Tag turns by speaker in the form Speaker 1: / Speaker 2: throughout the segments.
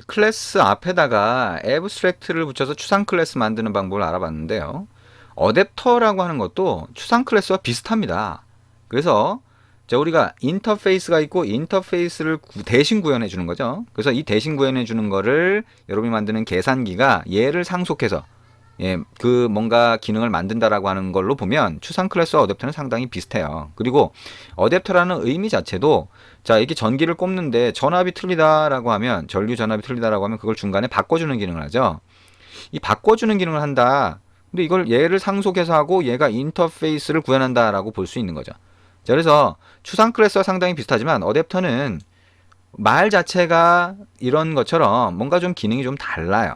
Speaker 1: 클래스 앞에다가 abstract를 붙여서 추상 클래스 만드는 방법을 알아봤는데요. 어댑터라고 하는 것도 추상 클래스와 비슷합니다. 그래서 우리가 인터페이스가 있고 인터페이스를 대신 구현해 주는 거죠. 그래서 이 대신 구현해 주는 거를 여러분이 만드는 계산기가 얘를 상속해서 그 뭔가 기능을 만든다라고 하는 걸로 보면 추상 클래스와 어댑터는 상당히 비슷해요. 그리고 어댑터라는 의미 자체도 자, 이게 전기를 꼽는데 전압이 틀리다라고 하면 전류 전압이 틀리다라고 하면 그걸 중간에 바꿔주는 기능을 하죠. 이 바꿔주는 기능을 한다. 근데 이걸 얘를 상속해서 하고 얘가 인터페이스를 구현한다라고 볼 수 있는 거죠. 자, 그래서 추상 클래스와 상당히 비슷하지만 어댑터는 말 자체가 이런 것처럼 뭔가 좀 기능이 좀 달라요.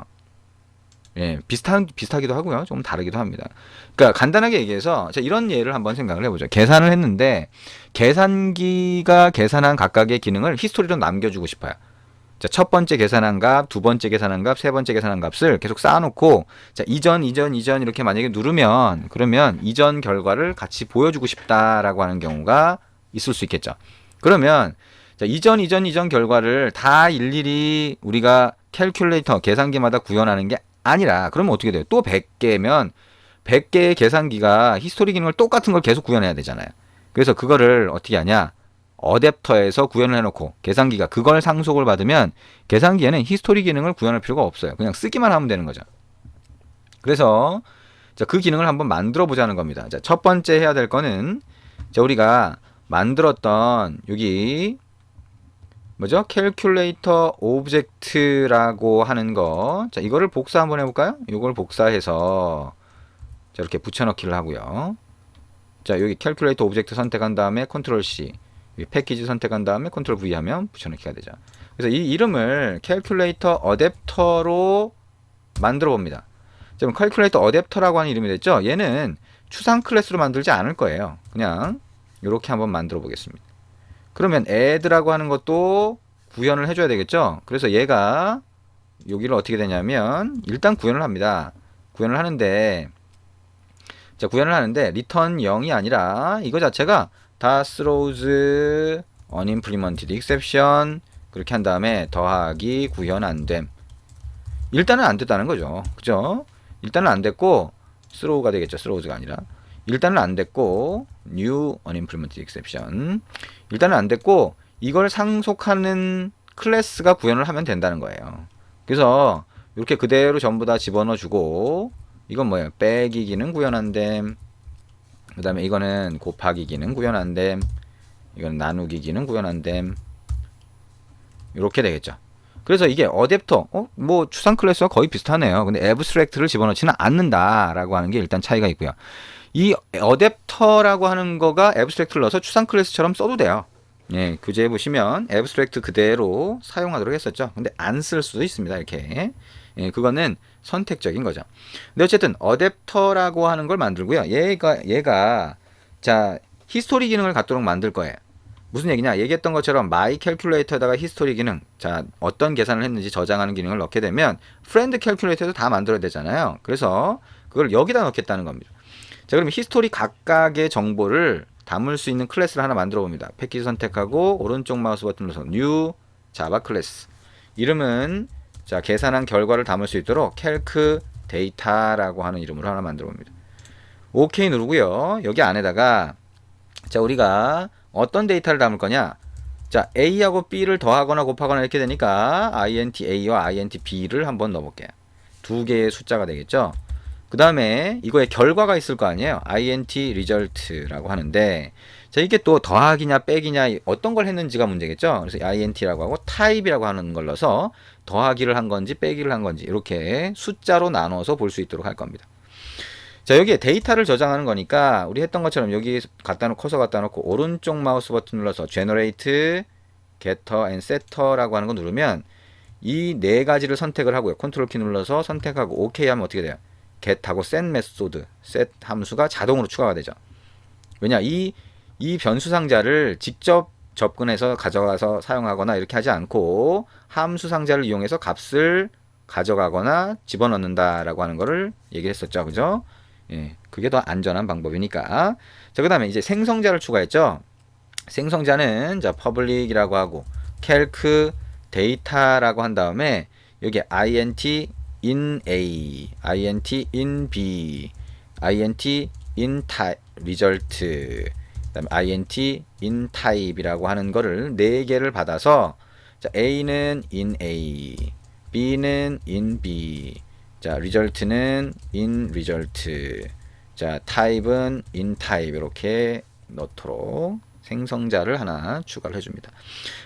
Speaker 1: 비슷하기도 하고요. 좀 다르기도 합니다. 그러니까 간단하게 얘기해서 자, 이런 예를 한번 생각을 해보죠. 계산을 했는데 계산기가 계산한 각각의 기능을 히스토리로 남겨주고 싶어요. 자, 첫 번째 계산한 값, 두 번째 계산한 값, 세 번째 계산한 값을 계속 쌓아놓고 자, 이전 이렇게 만약에 누르면 그러면 이전 결과를 같이 보여주고 싶다라고 하는 경우가 있을 수 있겠죠. 그러면 자, 이전 결과를 다 일일이 우리가 캘큘레이터 계산기마다 구현하는 게 아니라 그러면 어떻게 돼요? 또 100개면 100개의 계산기가 히스토리 기능을 똑같은 걸 계속 구현해야 되잖아요. 그래서 그거를 어떻게 하냐? 어댑터에서 구현을 해놓고 계산기가 그걸 상속을 받으면 계산기에는 히스토리 기능을 구현할 필요가 없어요. 그냥 쓰기만 하면 되는 거죠. 그래서 자, 그 기능을 한번 만들어 보자는 겁니다. 자, 첫 번째 해야 될 거는 자, 우리가 만들었던 여기 뭐죠? 캘큘레이터 오브젝트라고 하는 거. 자, 이거를 복사 한번 해볼까요? 이걸 복사해서 자, 이렇게 붙여넣기를 하고요. 자, 여기 캘큘레이터 오브젝트 선택한 다음에 컨트롤 C, 패키지 선택한 다음에 컨트롤 V 하면 붙여넣기가 되죠. 그래서 이 이름을 캘큘레이터 어댑터로 만들어 봅니다. 지금 캘큘레이터 어댑터라고 하는 이름이 됐죠? 얘는 추상 클래스로 만들지 않을 거예요. 그냥 이렇게 한번 만들어 보겠습니다. 그러면 add라고 하는 것도 구현을 해줘야 되겠죠? 그래서 얘가 여기를 어떻게 되냐면 일단 구현을 합니다. 구현을 하는데 자, 구현을 하는데 return 0이 아니라 이거 자체가 다 throws unimplemented exception 그렇게 한 다음에 더하기 구현 안됨. 일단은 안 됐다는 거죠. 그죠? 일단은 안 됐고 throw가 되겠죠. throws가 아니라 일단은 안 됐고 new unimplemented exception 일단은 안 됐고 이걸 상속하는 클래스가 구현을 하면 된다는 거예요. 그래서 이렇게 그대로 전부 다 집어넣어 주고 이건 뭐예요? 빼기 기능 구현한됨. 그 다음에 이거는 곱하기 기능 구현한됨. 이건 나누기 기능 구현한됨. 이렇게 되겠죠. 그래서 이게 어댑터, 뭐 추상 클래스와 거의 비슷하네요. 근데 애브스트랙트를 집어넣지는 않는다라고 하는 게 일단 차이가 있고요. 이 어댑터라고 하는 거가 애브스트랙트를 넣어서 추상 클래스처럼 써도 돼요. 예, 교재에 보시면 애브스트랙트 그대로 사용하도록 했었죠. 근데 안 쓸 수도 있습니다. 이렇게. 예, 그거는 선택적인 거죠. 근데 어쨌든 어댑터라고 하는 걸 만들고요. 얘가 자, 히스토리 기능을 갖도록 만들 거예요. 무슨 얘기냐? 얘기했던 것처럼 my calculator에다가 히스토리 기능, 자, 어떤 계산을 했는지 저장하는 기능을 넣게 되면 friend calculator도 다 만들어야 되잖아요. 그래서 그걸 여기다 넣겠다는 겁니다. 자, 그럼 히스토리 각각의 정보를 담을 수 있는 클래스를 하나 만들어 봅니다. 패키지 선택하고 오른쪽 마우스 버튼 눌러서 new java 클래스. 이름은 자, 계산한 결과를 담을 수 있도록 calc data라고 하는 이름으로 하나 만들어 봅니다. OK 누르고요. 여기 안에다가 자, 우리가 어떤 데이터를 담을 거냐? 자, A하고 B를 더하거나 곱하거나 이렇게 되니까 int A와 int B를 한번 넣어볼게요. 두 개의 숫자가 되겠죠? 그 다음에 이거에 결과가 있을 거 아니에요? int result라고 하는데 자, 이게 또 더하기냐 빼기냐 어떤 걸 했는지가 문제겠죠? 그래서 int라고 하고 type이라고 하는 걸 넣어서 더하기를 한 건지 빼기를 한 건지 이렇게 숫자로 나눠서 볼 수 있도록 할 겁니다. 자, 여기에 데이터를 저장하는 거니까 우리 했던 것처럼 여기 갖다 놓고 커서 갖다 놓고 오른쪽 마우스 버튼 눌러서 generate, getter and setter라고 하는 거 누르면 이 네 가지를 선택을 하고요. 컨트롤 키 눌러서 선택하고 OK 하면 어떻게 돼요? get하고 set 메소드, set 함수가 자동으로 추가가 되죠. 왜냐? 이 변수 상자를 직접 접근해서 가져가서 사용하거나 이렇게 하지 않고 함수 상자를 이용해서 값을 가져가거나 집어넣는다라고 하는 거를 얘기했었죠. 그죠? 예, 그게 더 안전한 방법이니까. 자, 그 다음에 이제 생성자를 추가했죠. 생성자는 자, public이라고 하고 calc 데이터라고 한 다음에 여기 int in A, int in B, int in type result, 그다음에 int in type이라고 하는 거를 4개를 받아서 자, A는 in A, B는 in B, 자, result는 in result, 자, type은 in type 이렇게 넣도록 생성자를 하나 추가를 해줍니다.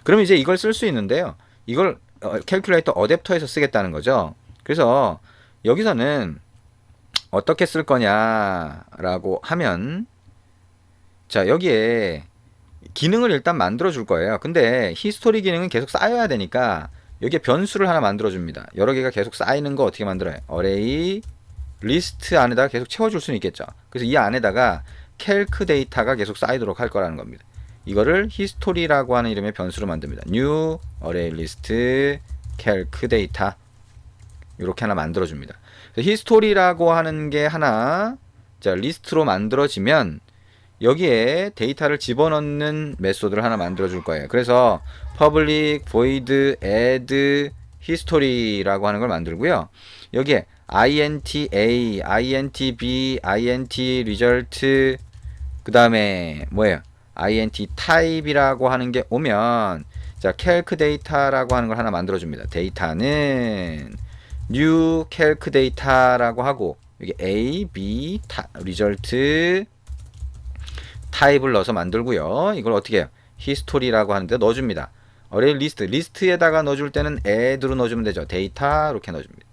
Speaker 1: 그럼 이제 이걸 쓸 수 있는데요. 이걸 캘큘레이터 어댑터에서 쓰겠다는 거죠. 그래서 여기서는 어떻게 쓸 거냐라고 하면 자, 여기에 기능을 일단 만들어 줄 거예요. 근데 히스토리 기능은 계속 쌓여야 되니까 여기에 변수를 하나 만들어 줍니다. 여러 개가 계속 쌓이는 거 어떻게 만들어요? 어레이 리스트 안에다가 계속 채워줄 수는 있겠죠. 그래서 이 안에다가 캘크 데이터가 계속 쌓이도록 할 거라는 겁니다. 이거를 히스토리라고 하는 이름의 변수로 만듭니다. new array list calc data 이렇게 하나 만들어 줍니다. 히스토리라고 하는 게 하나 자 리스트로 만들어지면 여기에 데이터를 집어넣는 메소드를 하나 만들어 줄 거예요. 그래서 public void add history라고 하는 걸 만들고요. 여기에 int a, int b, int result 그 다음에 뭐예요? int type이라고 하는 게 오면 자 calc data라고 하는 걸 하나 만들어 줍니다. 데이터는 new calc data라고 하고 여기 a, b, result 타입을 넣어서 만들고요. 이걸 어떻게 해요? 히스토리라고 하는데 넣어줍니다. 어레이 리스트, 리스트에다가 넣어줄 때는 add로 넣어주면 되죠. 데이터 이렇게 넣어줍니다.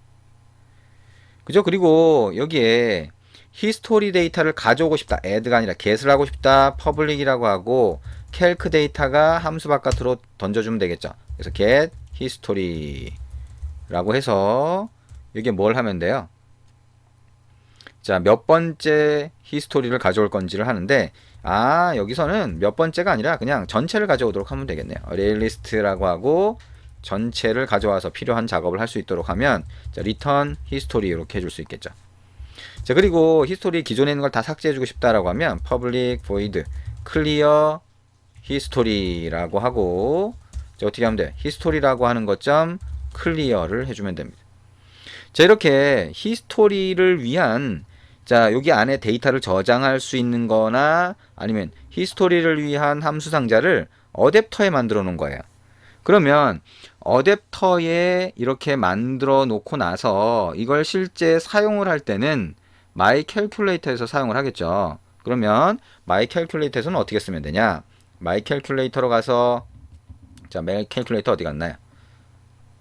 Speaker 1: 그죠? 그리고 여기에 히스토리 데이터를 가져오고 싶다. add가 아니라 get을 하고 싶다. public이라고 하고 calc 데이터가 함수 바깥으로 던져주면 되겠죠. 그래서 get history라고 해서 여기에 뭘 하면 돼요? 자, 몇 번째 히스토리를 가져올 건지를 하는데 여기서는 몇 번째가 아니라 그냥 전체를 가져오도록 하면 되겠네요. array list라고 하고 전체를 가져와서 필요한 작업을 할 수 있도록 하면 자, return history 이렇게 해줄 수 있겠죠. 자, 그리고 히스토리 기존에 있는 걸 다 삭제해주고 싶다라고 하면 public void clear history라고 하고 자, 어떻게 하면 돼? history라고 하는 것점 clear를 해주면 됩니다. 자, 이렇게 히스토리를 위한 자, 여기 안에 데이터를 저장할 수 있는 거나 아니면 히스토리를 위한 함수 상자를 어댑터에 만들어 놓은 거예요. 그러면 어댑터에 이렇게 만들어 놓고 나서 이걸 실제 사용을 할 때는 myCalculator에서 사용을 하겠죠. 그러면 myCalculator에서는 어떻게 쓰면 되냐? myCalculator로 가서 자, myCalculator 어디 갔나요?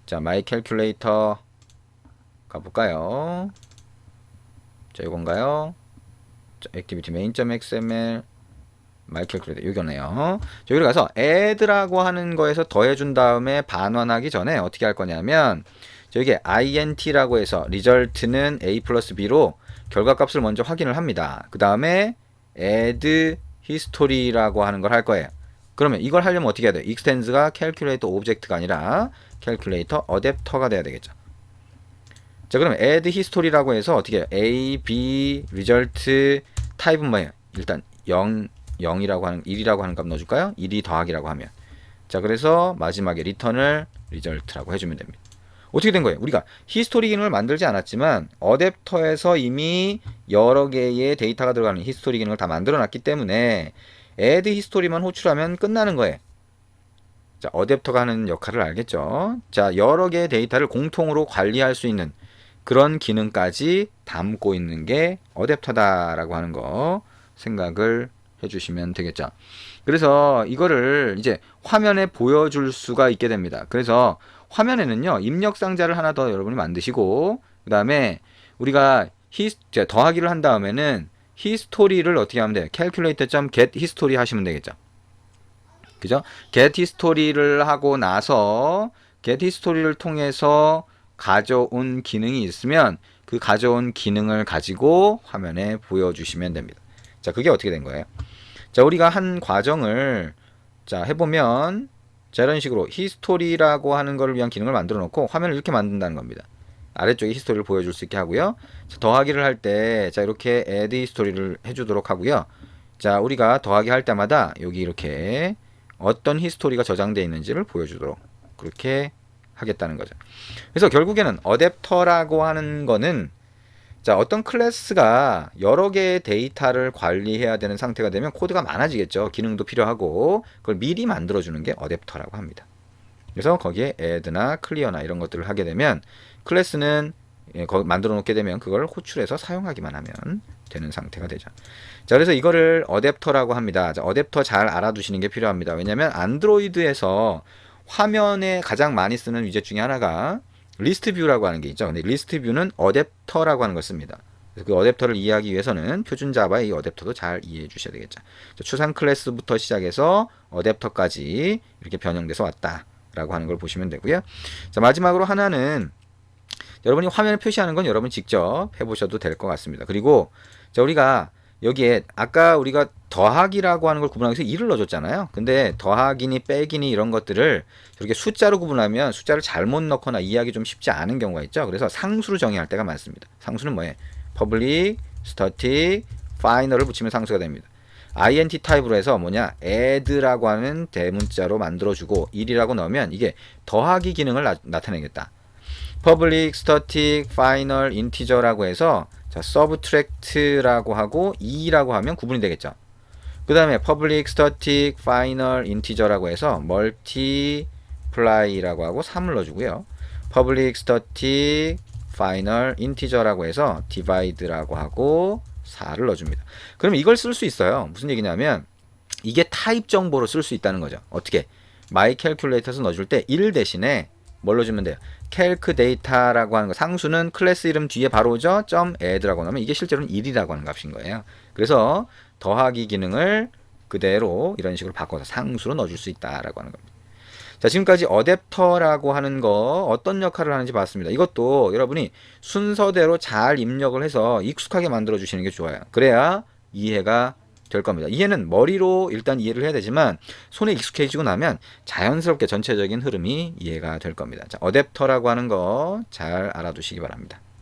Speaker 1: 자, myCalculator 가볼까요? 자, 이건가요? 자, activity main.xml myCalculator 여기네요. 자, 여기 가서 add라고 하는 거에서 더해준 다음에 반환하기 전에 어떻게 할 거냐면 여기 int라고 해서 result는 a 플러스 b로 결과값을 먼저 확인을 합니다. 그 다음에 add history라고 하는 걸 할 거예요. 그러면 이걸 하려면 어떻게 해야 돼요? extends가 calculator object가 아니라 calculator adapter가 돼야 되겠죠. 자, 그러면 add history라고 해서 어떻게 해요? a, b, result, type은 뭐예요? 일단 0이라고 하는 1이라고 하는 값 넣어줄까요? 1이 더하기라고 하면 자, 그래서 마지막에 return을 result라고 해주면 됩니다. 어떻게 된 거예요? 우리가 히스토리 기능을 만들지 않았지만 어댑터에서 이미 여러 개의 데이터가 들어가는 히스토리 기능을 다 만들어 놨기 때문에 add history만 호출하면 끝나는 거예요. 자, 어댑터가 하는 역할을 알겠죠? 자, 여러 개의 데이터를 공통으로 관리할 수 있는 그런 기능까지 담고 있는 게 어댑터다라고 하는 거 생각을 해주시면 되겠죠. 그래서 이거를 이제 화면에 보여줄 수가 있게 됩니다. 그래서 화면에는요, 입력 상자를 하나 더 여러분이 만드시고, 그 다음에 우리가 더하기를 한 다음에는 히스토리를 어떻게 하면 돼요? calculator.get history 하시면 되겠죠. 그죠? get history를 하고 나서 get history를 통해서 가져온 기능이 있으면 그 가져온 기능을 가지고 화면에 보여주시면 됩니다. 자, 그게 어떻게 된 거예요? 자, 우리가 한 과정을 자 해보면 자, 이런 식으로 히스토리라고 하는 것을 위한 기능을 만들어 놓고 화면을 이렇게 만든다는 겁니다. 아래쪽에 히스토리를 보여줄 수 있게 하고요. 자, 더하기를 할 때 자, 이렇게 add 히스토리를 해주도록 하고요. 자, 우리가 더하기 할 때마다 여기 이렇게 어떤 히스토리가 저장되어 있는지를 보여주도록 그렇게 하겠다는 거죠. 그래서 결국에는 어댑터라고 하는 거는 자, 어떤 클래스가 여러 개의 데이터를 관리해야 되는 상태가 되면 코드가 많아지겠죠. 기능도 필요하고 그걸 미리 만들어주는 게 어댑터라고 합니다. 그래서 거기에 add나 clear나 이런 것들을 하게 되면 클래스는 만들어 놓게 되면 그걸 호출해서 사용하기만 하면 되는 상태가 되죠. 자, 그래서 이거를 어댑터라고 합니다. 자, 어댑터 잘 알아두시는 게 필요합니다. 왜냐하면 안드로이드에서 화면에 가장 많이 쓰는 위젯 중에 하나가 리스트 뷰라고 하는 게 있죠. 근데 리스트 뷰는 어댑터라고 하는 걸 씁니다. 그래서 그 어댑터를 이해하기 위해서는 표준 자바의 이 어댑터도 잘 이해해 주셔야 되겠죠. 추상 클래스부터 시작해서 어댑터까지 이렇게 변형돼서 왔다라고 하는 걸 보시면 되고요. 자, 마지막으로 하나는 여러분이 화면에 표시하는 건 여러분 직접 해보셔도 될 것 같습니다. 그리고 자, 우리가 여기에 아까 우리가 더하기라고 하는 걸 구분하기 위해서 2를 넣어줬잖아요. 근데 더하기니 빼기니 이런 것들을 이렇게 숫자로 구분하면 숫자를 잘못 넣거나 이해하기 좀 쉽지 않은 경우가 있죠. 그래서 상수로 정의할 때가 많습니다. 상수는 뭐예요? public, static, final을 붙이면 상수가 됩니다. int 타입으로 해서 뭐냐 add라고 하는 대문자로 만들어주고 1이라고 넣으면 이게 더하기 기능을 나타내겠다. public, static, final, integer라고 해서 자, subtract라고 하고 2라고 하면 구분이 되겠죠. 그 다음에 public, static, final, integer라고 해서 multiply라고 하고 3을 넣어주고요. public, static, final, integer라고 해서 divide라고 하고 4를 넣어줍니다. 그럼 이걸 쓸 수 있어요. 무슨 얘기냐면 이게 타입 정보로 쓸 수 있다는 거죠. 어떻게? my calculator에서 넣어줄 때 1 대신에 뭘 넣어주면 돼요? calc data라고 하는 거 상수는 클래스 이름 뒤에 바로 오죠. .add라고 하면 이게 실제로는 1이라고 하는 값인 거예요. 그래서 더하기 기능을 그대로 이런 식으로 바꿔서 상수로 넣어줄 수 있다라고 하는 겁니다. 자, 지금까지 어댑터라고 하는 거 어떤 역할을 하는지 봤습니다. 이것도 여러분이 순서대로 잘 입력을 해서 익숙하게 만들어 주시는 게 좋아요. 그래야 이해가 될 겁니다. 이해는 머리로 일단 이해를 해야 되지만 손에 익숙해지고 나면 자연스럽게 전체적인 흐름이 이해가 될 겁니다. 자, 어댑터라고 하는 거 잘 알아두시기 바랍니다.